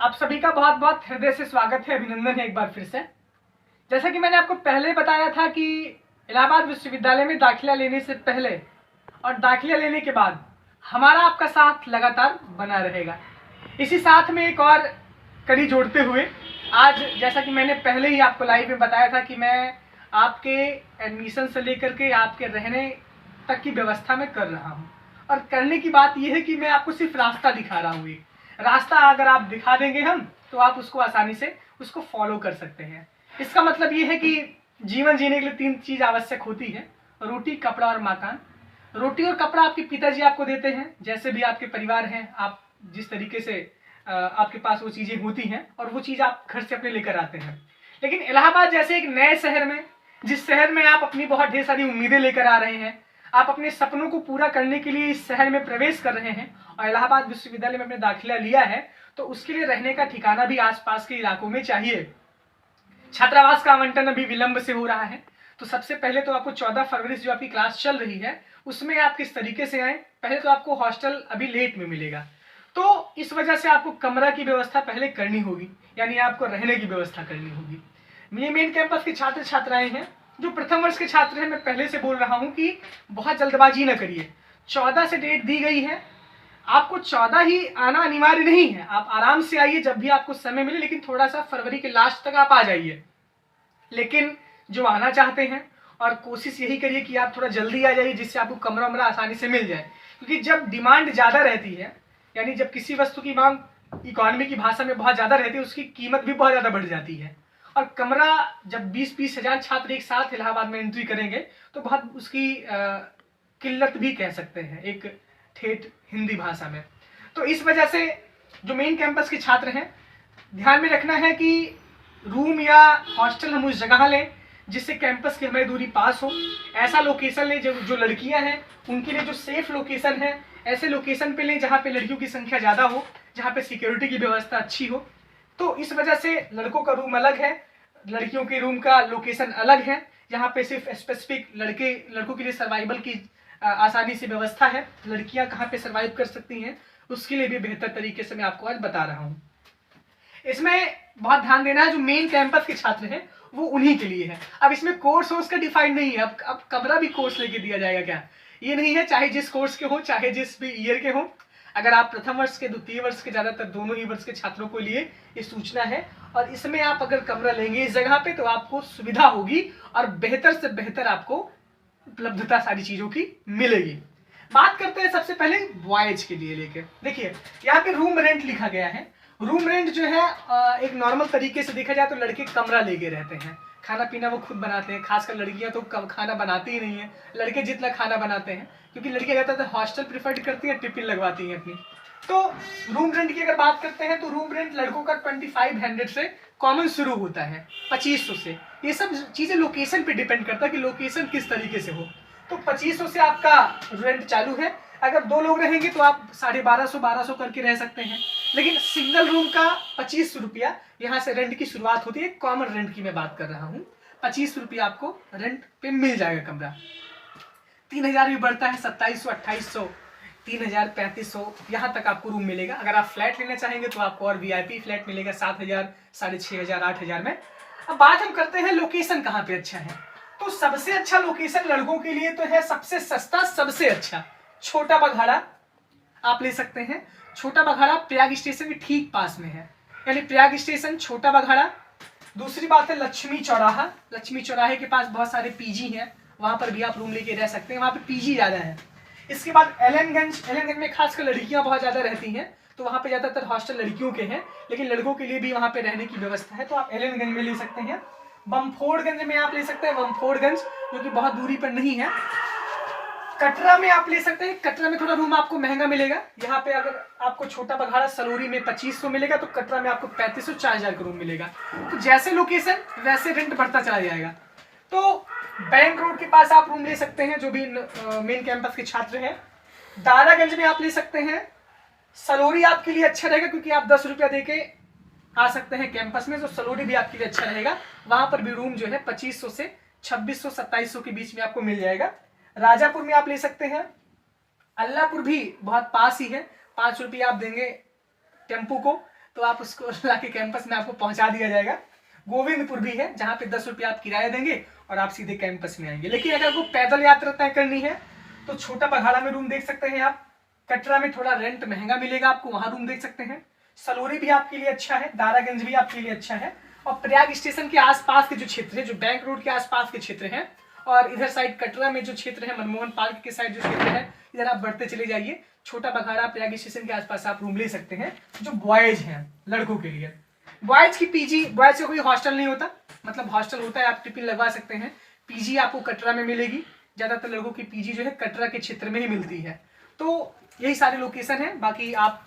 आप सभी का बहुत बहुत हृदय से स्वागत है, अभिनंदन है एक बार फिर से। जैसा कि मैंने आपको पहले बताया था कि इलाहाबाद विश्वविद्यालय में दाखिला लेने से पहले और दाखिला लेने के बाद हमारा आपका साथ लगातार बना रहेगा। इसी साथ में एक और कड़ी जोड़ते हुए आज, जैसा कि मैंने पहले ही आपको लाइव में बताया था कि मैं आपके एडमिशन से लेकर के आपके रहने तक की व्यवस्था में कर रहा हूँ। और करने की बात यह है कि मैं आपको सिर्फ रास्ता दिखा रहा हूँ। रास्ता अगर आप दिखा देंगे हम, तो आप उसको आसानी से उसको फॉलो कर सकते हैं। इसका मतलब ये है कि जीवन जीने के लिए 3 चीज़ आवश्यक होती है: रोटी, कपड़ा और मकान। रोटी और कपड़ा आपके पिताजी आपको देते हैं, जैसे भी आपके परिवार हैं, आप जिस तरीके से आपके पास वो चीज़ें होती हैं और वो चीज़ आप घर से अपने लेकर आते हैं। लेकिन इलाहाबाद जैसे एक नए शहर में, जिस शहर में आप अपनी बहुत ढेर सारी उम्मीदें लेकर आ रहे हैं, आप अपने सपनों को पूरा करने के लिए इस शहर में प्रवेश कर रहे हैं और इलाहाबाद विश्वविद्यालय में अपने दाखिला लिया है, तो उसके लिए रहने का ठिकाना भी आसपास के इलाकों में चाहिए। छात्रावास का आवंटन अभी विलंब से हो रहा है, तो सबसे पहले तो आपको 14 फरवरी से जो आपकी क्लास चल रही है उसमें आप किस तरीके से आए। पहले तो आपको हॉस्टल अभी लेट में मिलेगा, तो इस वजह से आपको कमरा की व्यवस्था पहले करनी होगी, यानी आपको रहने की व्यवस्था करनी होगी। ये मेन कैंपस के छात्र छात्राएं हैं। जो प्रथम वर्ष के छात्र हैं, मैं पहले से बोल रहा हूं कि बहुत जल्दबाजी न करिए। 14 से डेट दी गई है, आपको 14 ही आना अनिवार्य नहीं है। आप आराम से आइए जब भी आपको समय मिले, लेकिन थोड़ा सा फरवरी के लास्ट तक आप आ जाइए। लेकिन जो आना चाहते हैं, और कोशिश यही करिए कि आप थोड़ा जल्दी आ जाइए, जिससे आपको कमरा वमरा आसानी से मिल जाए। क्योंकि जब डिमांड ज़्यादा रहती है, यानी जब किसी वस्तु की मांग इकोनॉमी की भाषा में बहुत ज़्यादा रहती है, उसकी कीमत भी बहुत ज़्यादा बढ़ जाती है। और कमरा जब 20-20 हज़ार छात्र एक साथ इलाहाबाद में एंट्री करेंगे, तो बहुत उसकी किल्लत भी कह सकते हैं एक ठेठ हिंदी भाषा में। तो इस वजह से जो मेन कैंपस के छात्र हैं, ध्यान में रखना है कि रूम या हॉस्टल हम उस जगह लें जिससे कैंपस की हमें दूरी पास हो। ऐसा लोकेशन लें जो लड़कियां हैं उनके लिए जो सेफ लोकेशन है, ऐसे लोकेशन पे लें जहाँ पे लड़कियों की संख्या ज़्यादा हो, जहाँ पे सिक्योरिटी की व्यवस्था अच्छी हो। तो इस वजह से लड़कों का रूम अलग है, लड़कियों के रूम का लोकेशन अलग है। यहाँ पे सिर्फ स्पेसिफिक लड़कों के लिए सर्वाइवल की आसानी से व्यवस्था है। लड़कियां कहाँ पे सर्वाइव कर सकती हैं, उसके लिए भी बेहतर तरीके से मैं आपको आज बता रहा हूँ। इसमें बहुत ध्यान देना है, जो मेन कैंपस के छात्र हैं वो उन्हीं के लिए है। अब इसमें कोर्स का डिफाइंड नहीं है। अब कमरा भी कोर्स लेके दिया जाएगा क्या, ये नहीं है। चाहे जिस कोर्स के हो, चाहे जिस भी ईयर के हो, अगर आप प्रथम वर्ष के, द्वितीय वर्ष के, ज़्यादातर दोनों ही वर्ष के छात्रों को लिए ये सूचना है। और इसमें आप अगर कमरा लेंगे इस जगह पे, तो आपको सुविधा होगी और बेहतर से बेहतर आपको उपलब्धता सारी चीज़ों की मिलेगी। बात करते हैं सबसे पहले बॉयज के लिए लेके। देखिए यहाँ पे रूम रेंट लिखा गया है। रूम रेंट जो है एक नॉर्मल तरीके से देखा जाए तो लड़के कमरा लेके रहते हैं, खाना पीना वो खुद बनाते हैं। खासकर लड़कियां तो खाना बनाती ही नहीं है, लड़के जितना खाना बनाते हैं, क्योंकि लड़कियां ज़्यादातर हॉस्टल प्रीफर्ड करती हैं, टिफिन लगवाती हैं अपनी। तो रूम रेंट की अगर बात करते हैं तो रूम रेंट लड़कों का 2500 से कॉमन शुरू होता है, 2500 से। ये सब चीज़ें लोकेशन पे डिपेंड करता है कि लोकेशन किस तरीके से हो। तो 2500 से आपका रेंट चालू है। अगर 2 लोग रहेंगे तो आप 1250 करके रह सकते हैं। लेकिन सिंगल रूम का 25 रुपया यहाँ से रेंट की शुरुआत होती है। कॉमन रेंट की मैं बात कर रहा हूँ। 25 रुपया आपको रेंट पे मिल जाएगा कमरा। 3000 भी बढ़ता है, 2700, 2800, 3000, 3500, यहाँ तक आपको रूम मिलेगा। अगर आप फ्लैट लेना चाहेंगे तो आपको और VIP फ्लैट मिलेगा 7000, 6500, 8000 में। अब बात हम करते हैं लोकेशन कहाँ पे अच्छा है। तो सबसे अच्छा लोकेशन लड़कों के लिए तो है, सबसे सस्ता, सबसे अच्छा, छोटा बघाड़ा आप ले सकते हैं। छोटा बघाड़ा प्रयाग स्टेशन के ठीक पास में है, यानी प्रयाग स्टेशन, छोटा बघाड़ा। दूसरी बात है लक्ष्मी चौराहा। लक्ष्मी चौराहे के पास बहुत सारे PG हैं, वहां पर भी आप रूम लेके रह सकते हैं, वहां पे PG ज्यादा है। इसके बाद एलएनगंज में खासकर लड़कियां बहुत ज्यादा रहती हैं, तो वहां पे ज्यादातर हॉस्टल लड़कियों के हैं, लेकिन लड़कों के लिए भी वहां पे रहने की व्यवस्था है, तो आप एलएनगंज में ले सकते हैं। बमफोड़गंज में आप ले सकते हैं, बमफोड़गंज जो कि बहुत दूरी पर नहीं है। कटरा में आप ले सकते हैं। कटरा में थोड़ा रूम आपको महंगा मिलेगा। यहाँ पे अगर आपको छोटा बघाड़ा सलोरी में 2500 मिलेगा, तो कटरा में आपको 3500, 4000 का रूम मिलेगा। तो जैसे लोकेशन वैसे रेंट बढ़ता चला जाएगा। तो बैंक रोड के पास आप रूम ले सकते हैं, जो भी मेन कैंपस के छात्र हैं। दारागंज में आप ले सकते हैं। सलोरी आपके लिए अच्छा रहेगा, क्योंकि आप 10 रुपया दे के आ सकते हैं कैंपस में, तो सलोरी भी आपके लिए अच्छा रहेगा। वहां पर भी रूम जो है 2500 से 2600, 2700 के बीच में आपको मिल जाएगा। राजापुर में आप ले सकते हैं। अल्लाहपुर भी बहुत पास ही है, 5 रुपये आप देंगे टेम्पू को, तो आप उसको ला के कैंपस में आपको पहुंचा दिया जाएगा। गोविंदपुर भी है जहाँ पे 10 रुपये आप किराया देंगे और आप सीधे कैंपस में आएंगे। लेकिन अगर आपको पैदल यात्रा तय करनी है तो छोटा बघाड़ा में रूम देख सकते हैं आप। कटरा में थोड़ा रेंट महंगा मिलेगा आपको, वहां रूम देख सकते हैं। सलोरी भी आपके लिए अच्छा है, दारागंज भी आपके लिए अच्छा है। और प्रयाग स्टेशन के आसपास के जो क्षेत्र है, जो बैंक रोड के आसपास के क्षेत्र हैं, और इधर साइड कटरा में जो क्षेत्र है, मनमोहन पार्क के साइड जो क्षेत्र है, इधर आप बढ़ते चले जाइए। छोटा बघाड़ा प्रयाग स्टेशन के आसपास आप रूम ले सकते हैं जो बॉयज हैं, लड़कों के लिए। बॉयज की पीजी, बॉयज का कोई हॉस्टल नहीं होता, मतलब हॉस्टल होता है, आप टिफिन लगवा सकते हैं। पीजी आपको कटरा में मिलेगी, ज्यादातर लोगों की पीजी जो है कटरा के क्षेत्र में ही मिलती है। तो यही सारे लोकेशन है। बाकी आप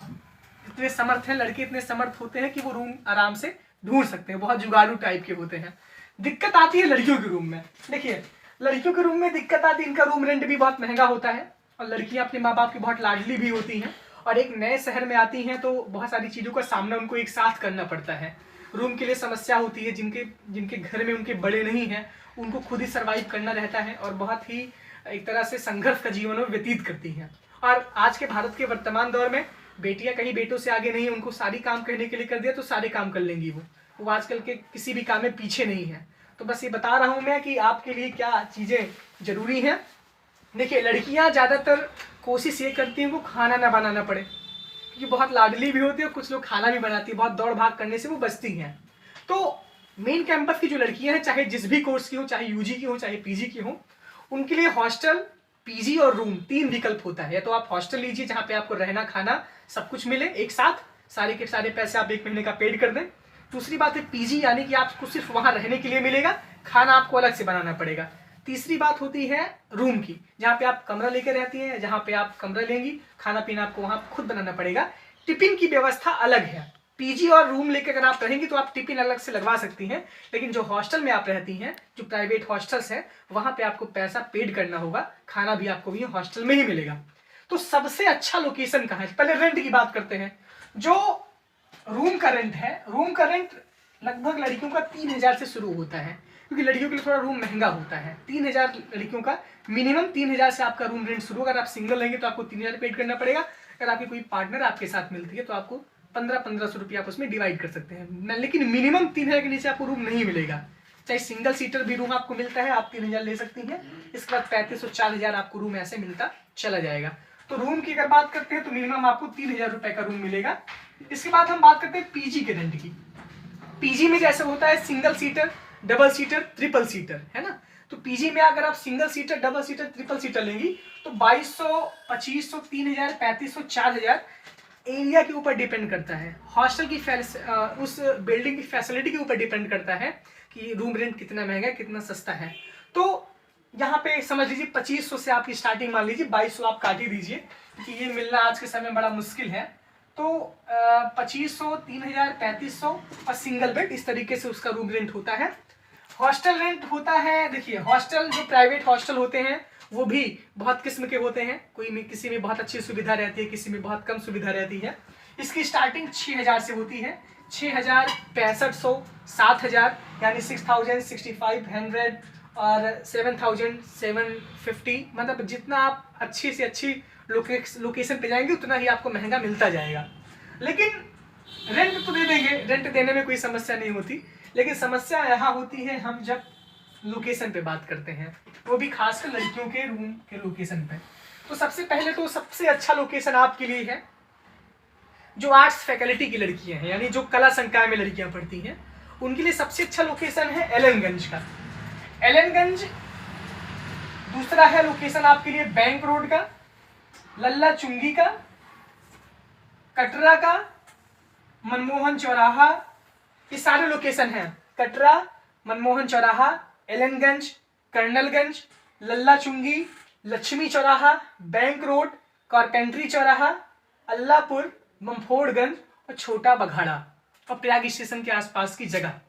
इतने समर्थ हैं, लड़के इतने समर्थ होते हैं कि वो रूम आराम से ढूंढ सकते हैं, बहुत जुगाड़ू टाइप के होते हैं। दिक्कत आती है लड़कियों के रूम में। देखिए लड़कियों के रूम में दिक्कत आती है, इनका रूम रेंट भी बहुत महंगा होता है और लड़कियां अपने माँ बाप की बहुत लाडली भी होती हैं और एक नए शहर में आती हैं तो बहुत सारी चीज़ों का सामना उनको एक साथ करना पड़ता है। रूम के लिए समस्या होती है, जिनके घर में उनके बड़े नहीं हैं उनको खुद ही सर्वाइव करना रहता है और बहुत ही एक तरह से संघर्ष का जीवन वो व्यतीत करती हैं। और आज के भारत के वर्तमान दौर में बेटियां कहीं बेटों से आगे नहीं है, उनको सारी काम करने के लिए कर दिया तो सारे काम कर लेंगी वो आजकल के किसी भी काम में पीछे नहीं है। तो बस ये बता रहा हूँ मैं कि आपके लिए क्या चीज़ें जरूरी हैं। देखिए लड़कियां ज़्यादातर कोशिश ये करती हैं वो खाना ना बनाना पड़े, क्योंकि बहुत लाडली भी होती है और कुछ लोग खाना भी बनाती है, बहुत दौड़ भाग करने से वो बचती हैं। तो मेन कैंपस की जो लड़कियां हैं, चाहे जिस भी कोर्स की हो, चाहे यूजी की हो चाहे पीजी की हो, उनके लिए हॉस्टल, पीजी और रूम 3 विकल्प होता है। या तो आप हॉस्टल लीजिए जहाँ पे आपको रहना खाना सब कुछ मिले एक साथ, सारे के सारे पैसे आप 1 महीने का पेड कर दें। दूसरी बात है पीजी, यानी कि आपको सिर्फ वहाँ रहने के लिए मिलेगा, खाना आपको अलग से बनाना पड़ेगा। तीसरी बात होती है रूम की, जहाँ पे आप कमरा लेकर रहती हैं, जहाँ पे आप कमरा लेंगी, खाना पीना आपको वहाँ खुद बनाना पड़ेगा। टिफिन की व्यवस्था अलग है। पीजी और रूम लेकर अगर आप रहेंगी तो आप टिफिन अलग से लगवा सकती हैं, लेकिन जो हॉस्टल में आप रहती हैं, जो प्राइवेट हॉस्टल्स हैं, वहाँ पे आपको पैसा पेड करना होगा, खाना भी आपको भी हॉस्टल में ही मिलेगा। तो सबसे अच्छा लोकेशन कहाँ है? पहले रेंट की बात करते हैं। जो रूम का रेंट है, रूम का रेंट लगभग लड़कियों का 3000 से शुरू होता है, क्योंकि लड़कियों के लिए थोड़ा रूम महंगा होता है। 3000 लड़कियों का मिनिमम 3000 से आपका रूम रेंट शुरू। अगर आप सिंगल लेंगे तो आपको 3000 पेड करना पड़ेगा। अगर आपकी कोई पार्टनर आपके साथ मिलती है तो आपको 1500 रुपये आप उसमें डिवाइड कर सकते हैं, लेकिन मिनिमम 3000 के नीचे आपको रूम नहीं मिलेगा। चाहे सिंगल सीटर भी रूम आपको मिलता है, आप 3000 ले सकती हैं। इसके बाद 3500 4000 आपको रूम ऐसे मिलता चला जाएगा। तो रूम की अगर बात करते हैं तो मिनिमम आपको 3000 रुपये का रूम मिलेगा। इसके बाद हम बात करते हैं पीजी के रेंट की। पीजी में जैसे होता है single seater, double seater, triple seater, है ना। तो पीजी में अगर आप single seater, double seater, triple seater लेंगी तो 2200, 2500, 3000, 3500, 4000 एरिया के ऊपर डिपेंड करता है। हॉस्टल की उस बिल्डिंग की फैसिलिटी के ऊपर डिपेंड करता है कि रूम रेंट कितना महंगा है, कितना सस्ता है। तो यहाँ पे समझ लीजिए 2500 से आपकी स्टार्टिंग मान लीजिए, 2200 आप काट ही दीजिए क्योंकि ये मिलना आज के समय में बड़ा मुश्किल है। तो 2500, 3000, 3500 और सिंगल बेड, इस तरीके से उसका रूम रेंट होता है। हॉस्टल रेंट होता है, देखिए हॉस्टल जो प्राइवेट हॉस्टल होते हैं वो भी बहुत किस्म के होते हैं। कोई में किसी में बहुत अच्छी सुविधा रहती है, किसी में बहुत कम सुविधा रहती है। इसकी स्टार्टिंग 6000 से होती है, 6000, 6500, 7000 यानी 6000, 6500 और 7750। मतलब जितना आप अच्छी से अच्छी लोकेशन पे जाएंगे उतना ही आपको महंगा मिलता जाएगा। लेकिन रेंट तो दे देंगे, रेंट देने में कोई समस्या नहीं होती, लेकिन समस्या यहाँ होती है हम जब लोकेशन पे बात करते हैं, वो भी खासकर लड़कियों के रूम के लोकेशन पे। तो सबसे पहले तो सबसे अच्छा लोकेशन आपके लिए है जो आर्ट्स फैकल्टी की लड़कियां हैं, यानी जो कला संकाय में लड़कियां पढ़ती हैं, उनके लिए सबसे अच्छा लोकेशन है एलनगंज का। एलनगंज। दूसरा है लोकेशन आपके लिए बैंक रोड का, लल्ला चुंगी का, कटरा का, मनमोहन चौराहा। ये सारे लोकेशन हैं। कटरा, मनमोहन चौराहा, एलनगंज, कर्नलगंज, लल्ला चुंगी, लक्ष्मी चौराहा, बैंक रोड, कारपेंट्री चौराहा, अल्लाहपुर, ममफोड़गंज और छोटा बघाड़ा और प्रयाग स्टेशन के आसपास की जगह।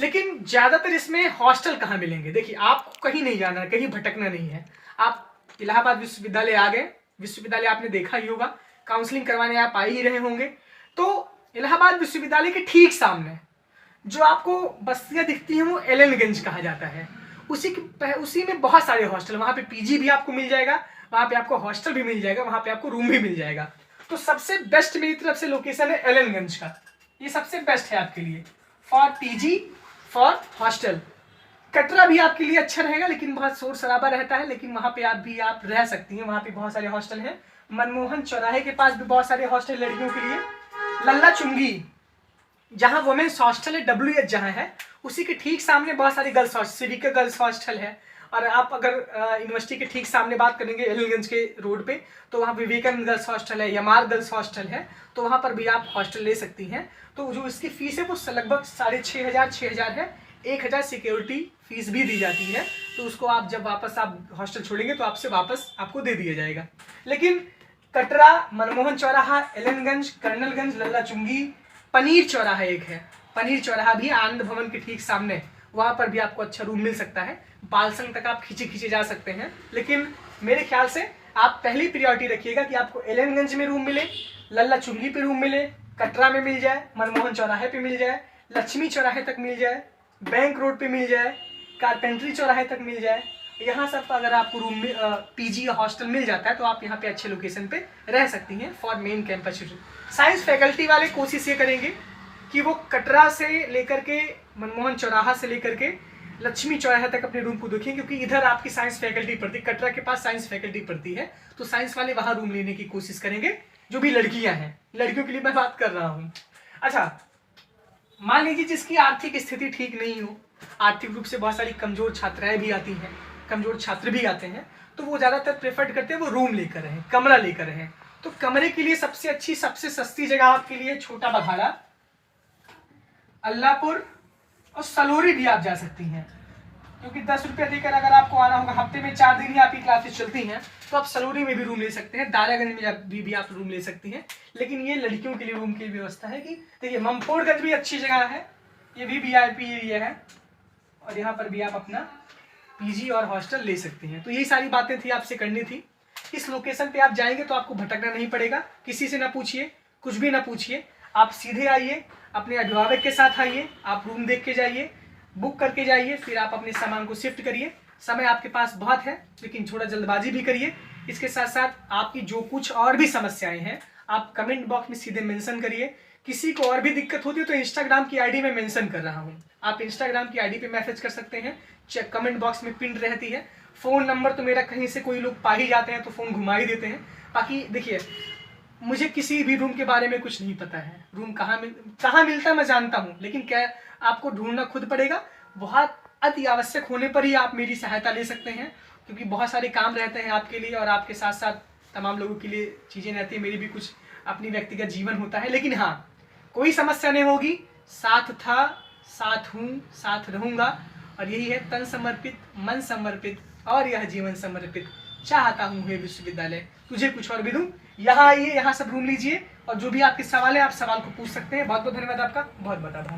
लेकिन ज्यादातर इसमें हॉस्टल कहाँ मिलेंगे? देखिए आपको कहीं नहीं जाना है, कहीं भटकना नहीं है। आप इलाहाबाद विश्वविद्यालय आ गए, विश्वविद्यालय आपने देखा ही होगा, काउंसलिंग करवाने आप आ ही रहे होंगे। तो इलाहाबाद विश्वविद्यालय के ठीक सामने जो आपको बस्तियां दिखती हैं वो एलनगंज कहा जाता है। उसी में बहुत सारे हॉस्टल, वहाँ पे पीजी भी आपको मिल जाएगा, वहाँ पे आपको हॉस्टल भी मिल जाएगा, वहाँ पे आपको रूम भी मिल जाएगा। तो सबसे बेस्ट मेरी तरफ से लोकेशन है एलनगंज का। ये सबसे बेस्ट है आपके लिए for PG, for hostel. Katra भी आपके लिए अच्छा रहेगा, लेकिन बहुत शोर शराबा रहता है, लेकिन वहाँ पे आप रह सकती हैं। वहाँ पे बहुत सारे हॉस्टल हैं। मनमोहन चौराहे के पास भी बहुत सारे हॉस्टल लड़कियों के लिए। लल्ला चुंगी जहाँ वुमेन्स हॉस्टल है, WH जहाँ है, उसी के ठीक सामने बहुत सारी girls hostel, Civica girls hostel है। और आप अगर यूनिवर्सिटी के ठीक सामने बात करेंगे एलिगंज के रोड पे, तो वहाँ विवेकानंद गर्ल्स हॉस्टल है, यमार गर्ल्स हॉस्टल है, तो वहाँ पर भी आप हॉस्टल ले सकती हैं। तो जो इसकी फीस है वो लगभग 6,500 है। 1,000 सिक्योरिटी फीस भी दी जाती है, तो उसको आप जब वापस आप हॉस्टल छोड़ेंगे तो आपसे वापस आपको दे दिया जाएगा। लेकिन कटरा, मनमोहन चौराहा, एलनगंज, कर्नलगंज, लल्ला चुंगी, पनीर चौराहा एक है, पनीर चौराहा भी आनंद भवन के ठीक सामने, वहाँ पर भी आपको अच्छा रूम मिल सकता है। बालसंग तक आप खींचे खींचे जा सकते हैं। लेकिन मेरे ख्याल से आप पहली प्रायोरिटी रखिएगा कि आपको एलनगंज में रूम मिले, लल्ला चुंगी पे रूम मिले, कटरा में मिल जाए, मनमोहन चौराहे पे मिल जाए, लक्ष्मी चौराहे तक मिल जाए, बैंक रोड पे मिल जाए, कारपेंट्री चौराहे तक मिल जाए। यहाँ सब अगर आपको रूम में पीजी या हॉस्टल मिल जाता है तो आप यहाँ पे अच्छे लोकेशन पे रह सकती हैं for main campus. Science faculty वाले कोशिश ये करेंगे कि वो कटरा से लेकर के मनमोहन चौराहा से लेकर के लक्ष्मी चौराहे तक अपने रूम को देखें, क्योंकि इधर आपकी साइंस फैकल्टी पढ़ती, कटरा के पास साइंस फैकल्टी पढ़ती है, तो साइंस वाले वहाँ रूम लेने की कोशिश करेंगे, जो भी लड़कियाँ हैं। लड़कियों के लिए मैं बात कर रहा हूँ। अच्छा, मान लीजिए जिसकी आर्थिक स्थिति ठीक नहीं हो, आर्थिक रूप से बहुत सारी कमजोर छात्राएं भी आती हैं, कमजोर छात्र भी आते हैं, तो वो ज़्यादातर प्रेफर करते हैं वो रूम लेकर रहें, कमरा लेकर रहें। तो कमरे के लिए सबसे अच्छी, सबसे सस्ती जगह आपके लिए छोटा बघाड़ा, अल्लाहपुर और सलोरी भी आप जा सकती हैं, क्योंकि 10 रुपये देकर अगर आपको आना होगा, हफ्ते में 4 दिन ही आपकी क्लासेस चलती हैं, तो आप सलोरी में भी रूम ले सकते हैं, दारागंज में भी आप रूम ले सकती हैं। लेकिन ये लड़कियों के लिए रूम की व्यवस्था है कि देखिए ममफोड़गंज भी अच्छी जगह है, ये भी VIP एरिया है, और यहाँ पर भी आप अपना पीजी और हॉस्टल ले सकती हैं। तो यही सारी बातें थी आपसे करनी थी। इस लोकेशन पे आप जाएंगे तो आपको भटकना नहीं पड़ेगा, किसी से ना पूछिए, कुछ भी ना पूछिए, आप सीधे आइए, अपने अभिभावक के साथ आइए, आप रूम देख के जाइए, बुक करके जाइए, फिर आप अपने सामान को शिफ्ट करिए। समय आपके पास बहुत है, लेकिन थोड़ा जल्दबाजी भी करिए। इसके साथ साथ आपकी जो कुछ और भी समस्याएं हैं आप कमेंट बॉक्स में सीधे मेंशन करिए। किसी को और भी दिक्कत होती है तो इंस्टाग्राम की आईडी में मेंशन कर रहा हूँ, आप इंस्टाग्राम की आईडी पे मैसेज कर सकते हैं, चेक कमेंट बॉक्स में पिन रहती है। फ़ोन नंबर तो मेरा कहीं से कोई लोग पा ही जाते हैं तो फ़ोन घुमा ही देते हैं। बाकी देखिए, मुझे किसी भी रूम के बारे में कुछ नहीं पता है, रूम कहाँ मिलता है मैं जानता हूँ, लेकिन क्या आपको ढूंढना खुद पड़ेगा। बहुत अति आवश्यक होने पर ही आप मेरी सहायता ले सकते हैं, क्योंकि बहुत सारे काम रहते हैं आपके लिए, और आपके साथ साथ तमाम लोगों के लिए चीज़ें रहती हैं, मेरी भी कुछ अपनी व्यक्तिगत जीवन होता है। लेकिन हाँ, कोई समस्या नहीं होगी, साथ था, साथ हूँ, साथ रहूँगा, और यही है तन समर्पित, मन समर्पित, और यह जीवन समर्पित। चाहता हूँ हे विश्वविद्यालय तुझे कुछ और भी दूँ। यहाँ आइए, यहाँ सब रूम लीजिए, और जो भी आपके सवाल है आप सवाल को पूछ सकते हैं। बहुत बहुत धन्यवाद आपका, बहुत बहुत आभार।